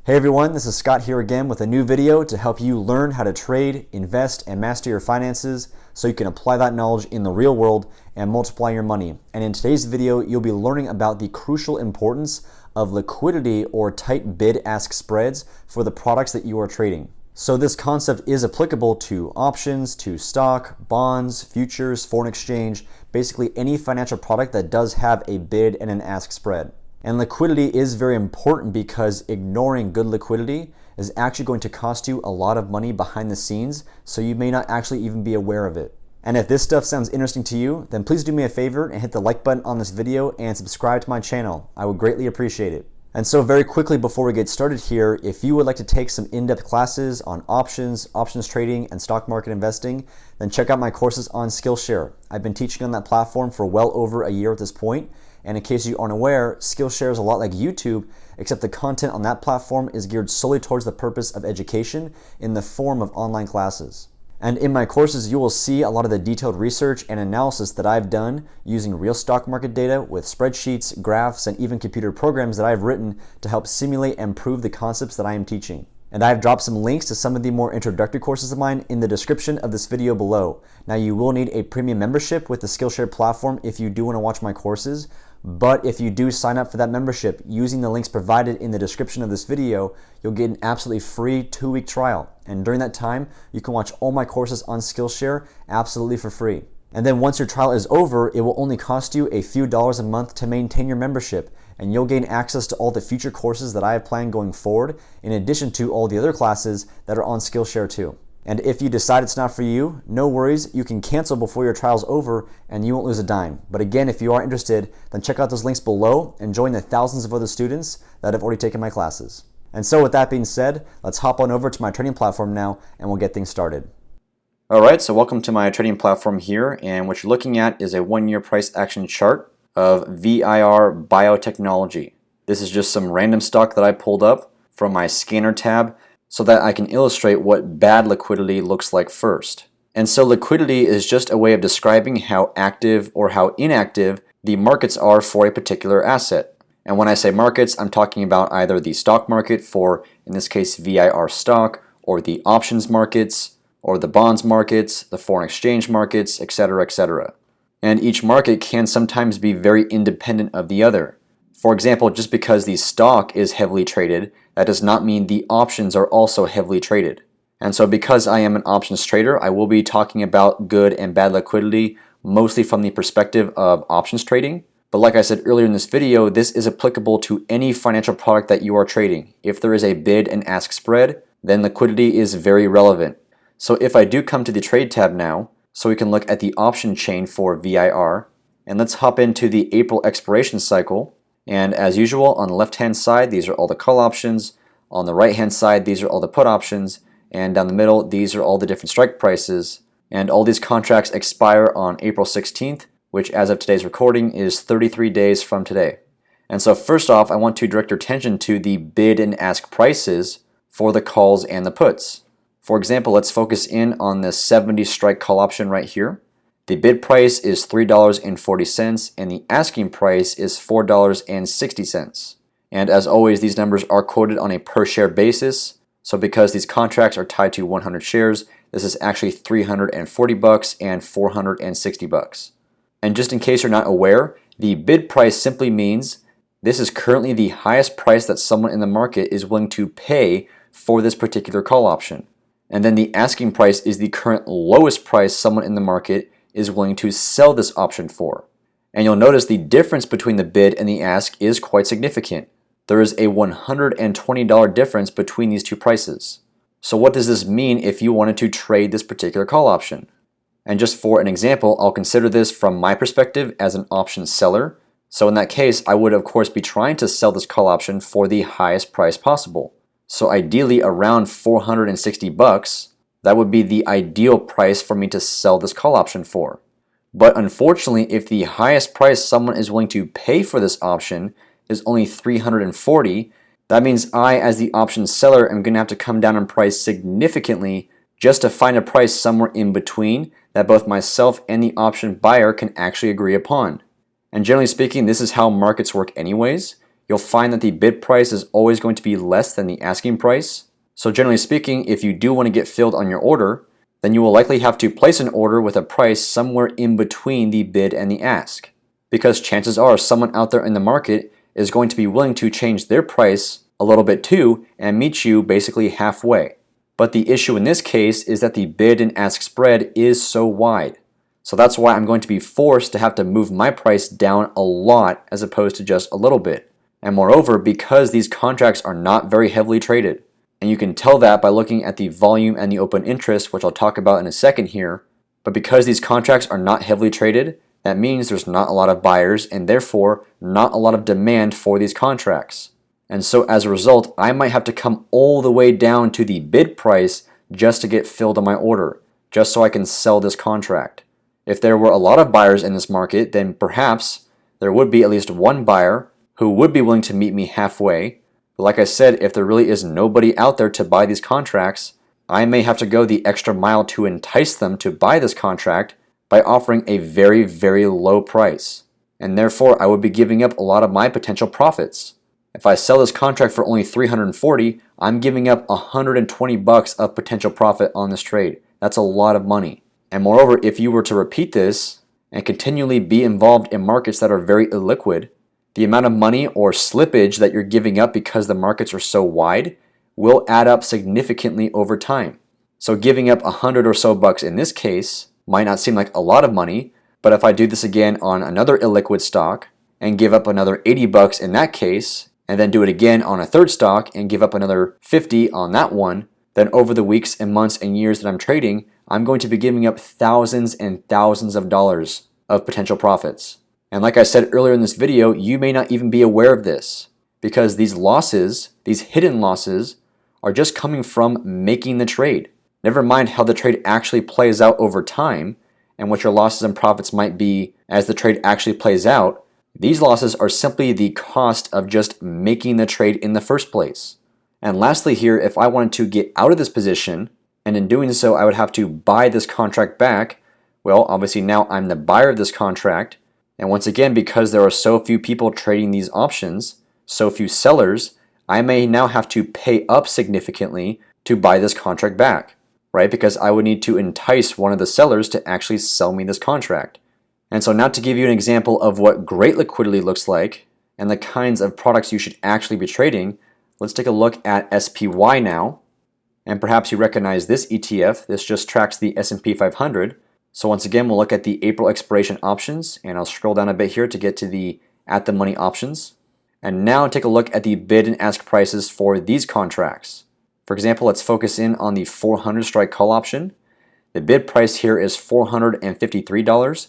Hey everyone, this is Scott here again with a new video to help you learn how to trade, invest, and master your finances so you can apply that knowledge in the real world and multiply your money. And in today's video, you'll be learning about the crucial importance of liquidity or tight bid-ask spreads for the products that you are trading. So this concept is applicable to options, to stock, bonds, futures, foreign exchange, basically any financial product that does have a bid and an ask spread. And liquidity is very important because ignoring good liquidity is actually going to cost you a lot of money behind the scenes, so you may not actually even be aware of it. And if this stuff sounds interesting to you, then please do me a favor and hit the like button on this video and subscribe to my channel. I would greatly appreciate it. And so very quickly before we get started here, if you would like to take some in-depth classes on options trading, and stock market investing, then check out my courses on SKILLSHARE. I've been teaching on that platform for well over a year at this point. And in case you aren't aware, SKILLSHARE is a lot like YouTube, except the content on that platform is geared solely towards the purpose of education in the form of online classes. And in my courses, you will see a lot of the detailed research and analysis that I've done using real stock market data with spreadsheets, graphs, and even computer programs that I've written to help simulate and prove the concepts that I am teaching. And I've dropped some links to some of the more introductory courses of mine in the description of this video below. Now you will need a premium membership with the SKILLSHARE platform if you do want to watch my courses, but if you do sign up for that membership using the links provided in the description of this video, you'll get an absolutely free 2-week trial. And during that time, you can watch all my courses on SKILLSHARE absolutely for free. And then once your trial is over, it will only cost you a few dollars a month to maintain your membership, and you'll gain access to all the future courses that I have planned going forward, in addition to all the other classes that are on SKILLSHARE too. And if you decide it's not for you, no worries, you can cancel before your trial's over and you won't lose a dime. But again, if you are interested, then check out those links below and join the thousands of other students that have already taken my classes. And so with that being said, let's hop on over to my trading platform now and we'll get things started. Alright, so welcome to my trading platform here, and what you're looking at is a 1-year price action chart of VIR Biotechnology. This is just some random stock that I pulled up from my scanner tab so that I can illustrate what bad liquidity looks like first. And so liquidity is just a way of describing how active or how inactive the markets are for a particular asset. And when I say markets, I'm talking about either the stock market for, in this case, VIR stock, or the options markets, or the bonds markets, the foreign exchange markets, etc., etc. And each market can sometimes be very independent of the other. For example, just because the stock is heavily traded, that does not mean the options are also heavily traded. And so because I am an options trader, I will be talking about good and bad liquidity mostly from the perspective of options trading. But like I said earlier in this video, this is applicable to any financial product that you are trading. If there is a bid and ask spread, then liquidity is very relevant. So if I do come to the trade tab now, so we can look at the option chain for VIR, and let's hop into the April expiration cycle. And as usual, on the left-hand side, these are all the call options. On the right-hand side, these are all the put options. And down the middle, these are all the different strike prices. And all these contracts expire on April 16th, which as of today's recording is 33 days from today. And so first off, I want to direct your attention to the bid and ask prices for the calls and the puts. For example, let's focus in on the 70 strike call option right here. The bid price is $3.40 and the asking price is $4.60. And as always, these numbers are quoted on a per share basis. So because these contracts are tied to 100 shares, this is actually $340 and $460. And just in case you're not aware, the bid price simply means this is currently the highest price that someone in the market is willing to pay for this particular call option. And then the asking price is the current lowest price someone in the market is willing to sell this option for. And you'll notice the difference between the bid and the ask is quite significant. There is a $120 difference between these two prices. So what does this mean if you wanted to trade this particular call option? And just for an example, I'll consider this from my perspective as an option seller. So in that case, I would of course be trying to sell this call option for the highest price possible. So ideally around $460, that would be the ideal price for me to sell this call option for. But unfortunately, if the highest price someone is willing to pay for this option is only $340, that means I, as the option seller, am going to have to come down in price significantly just to find a price somewhere in between that both myself and the option buyer can actually agree upon. And generally speaking, this is how markets work anyways. you'll find that the bid price is always going to be less than the asking price. So generally speaking, if you do want to get filled on your order, then you will likely have to place an order with a price somewhere in between the bid and the ask, because chances are someone out there in the market is going to be willing to change their price a little bit too and meet you basically halfway. But the issue in this case is that the bid and ask spread is so wide. So that's why I'm going to be forced to have to move my price down a lot as opposed to just a little bit. And moreover, because these contracts are not very heavily traded, and you can tell that by looking at the volume and the open interest, which I'll talk about in a second here, but because these contracts are not heavily traded, that means there's not a lot of buyers and therefore not a lot of demand for these contracts. And so as a result, I might have to come all the way down to the bid price just to get filled on my order, just so I can sell this contract. If there were a lot of buyers in this market, then perhaps there would be at least one buyer who would be willing to meet me halfway. But like I said, if there really is nobody out there to buy these contracts, I may have to go the extra mile to entice them to buy this contract by offering a very, very low price. And therefore, I would be giving up a lot of my potential profits. If I sell this contract for only $340, I'm giving up $120 of potential profit on this trade. That's a lot of money. And moreover, if you were to repeat this and continually be involved in markets that are very illiquid, the amount of money or slippage that you're giving up because the markets are so wide will add up significantly over time. So giving up $100 or so in this case might not seem like a lot of money, but if I do this again on another illiquid stock and give up another $80 in that case, and then do it again on a third stock and give up another $50 on that one, then over the weeks and months and years that I'm trading, I'm going to be giving up thousands and thousands of dollars of potential profits. And like I said earlier in this video, you may not even be aware of this, because these losses, these hidden losses, are just coming from making the trade. Never mind how the trade actually plays out over time and what your losses and profits might be as the trade actually plays out. These losses are simply the cost of just making the trade in the first place. And lastly here, if I wanted to get out of this position, and in doing so I would have to buy this contract back, well, obviously now I'm the buyer of this contract, and once again, because there are so few people trading these options, so few sellers, I may now have to pay up significantly to buy this contract back, right? Because I would need to entice one of the sellers to actually sell me this contract. And so now to give you an example of what great liquidity looks like and the kinds of products you should actually be trading, let's take a look at SPY now. And perhaps you recognize this ETF. This just tracks the S&P 500. So once again, we'll look at the April expiration options, and I'll scroll down a bit here to get to the at the money options. And now take a look at the bid and ask prices for these contracts. For example, let's focus in on the 400 strike call option. The bid price here is $453.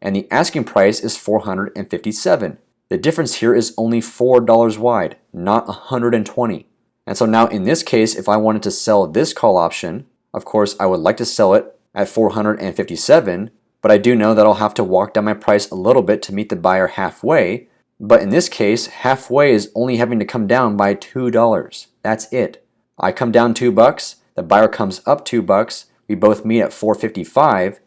And the asking price is $457. The difference here is only $4 wide, not $120. And so now in this case, if I wanted to sell this call option, of course I would like to sell it at $457, but I do know that I'll have to walk down my price a little bit to meet the buyer halfway. But in this case, halfway is only having to come down by $2. That's it. I come down $2, the buyer comes up $2, we both meet at $455,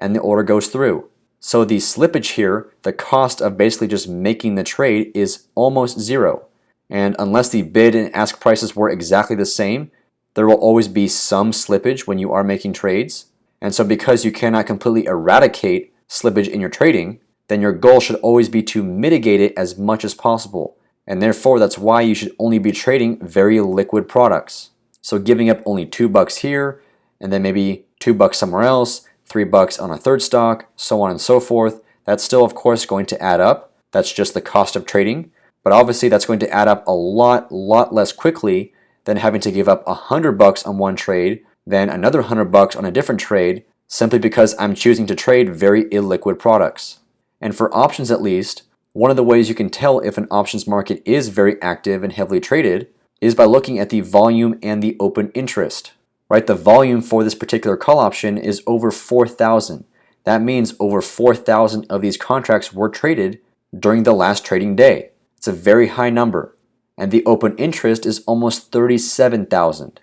and the order goes through. So the slippage here, the cost of basically just making the trade, is almost zero. And unless the bid and ask prices were exactly the same, there will always be some slippage when you are making trades. And so because you cannot completely eradicate slippage in your trading, then your goal should always be to mitigate it as much as possible. And therefore, that's why you should only be trading very liquid products. So giving up only $2 here, and then maybe $2 somewhere else, $3 on a third stock, so on and so forth. That's still, of course, going to add up. That's just the cost of trading. But obviously, that's going to add up a lot less quickly than having to give up $100 on one trade, then another $100 on a different trade, simply because I'm choosing to trade very illiquid products. And for options at least, one of the ways you can tell if an options market is very active and heavily traded is by looking at the volume and the open interest. Right, the volume for this particular call option is over 4,000. That means over 4,000 of these contracts were traded during the last trading day. It's a very high number. And the open interest is almost 37,000.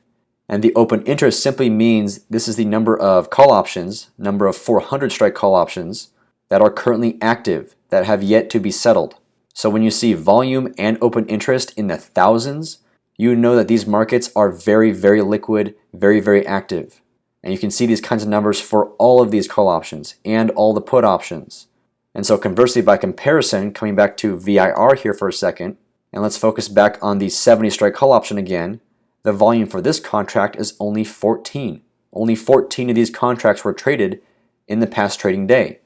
And the open interest simply means this is the number of call options, number of 400 strike call options that are currently active, that have yet to be settled. So when you see volume and open interest in the thousands, you know that these markets are very, very liquid, very, very active. And you can see these kinds of numbers for all of these call options and all the put options. And so conversely, by comparison, coming back to VIR here for a second, and let's focus back on the 70 strike call option again, the volume for this contract is only 14. Only 14 of these contracts were traded in the past trading day.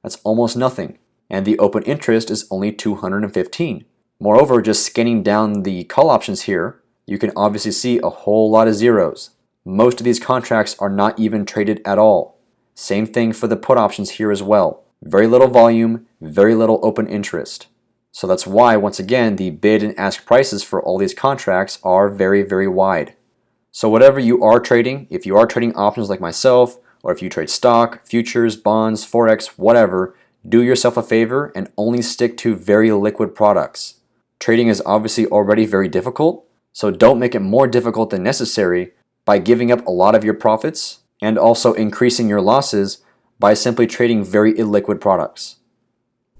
That's almost nothing. And the open interest is only 215. Moreover, just scanning down the call options here, you can obviously see a whole lot of zeros. Most of these contracts are not even traded at all. Same thing for the put options here as well. Very little volume, very little open interest. So that's why, once again, the bid and ask prices for all these contracts are very, very wide. So whatever you are trading, if you are trading options like myself, or if you trade stock, futures, bonds, forex, whatever, do yourself a favor and only stick to very liquid products. Trading is obviously already very difficult, so don't make it more difficult than necessary by giving up a lot of your profits and also increasing your losses by simply trading very illiquid products.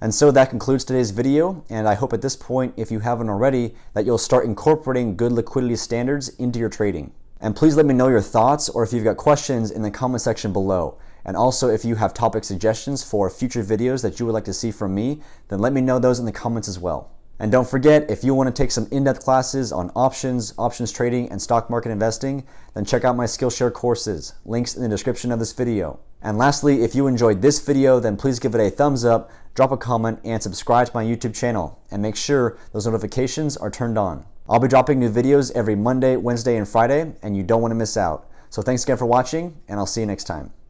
And so that concludes today's video, and I hope at this point, if you haven't already, that you'll start incorporating good liquidity standards into your trading. And please let me know your thoughts or if you've got questions in the comment section below. And also, if you have topic suggestions for future videos that you would like to see from me, then let me know those in the comments as well. And don't forget, if you want to take some in-depth classes on options, options trading, and stock market investing, then check out my SKILLSHARE courses, links in the description of this video. And lastly, if you enjoyed this video, then please give it a thumbs up, drop a comment, and subscribe to my YouTube channel. And make sure those notifications are turned on. I'll be dropping new videos every Monday, Wednesday, and Friday, and you don't want to miss out. So thanks again for watching, and I'll see you next time.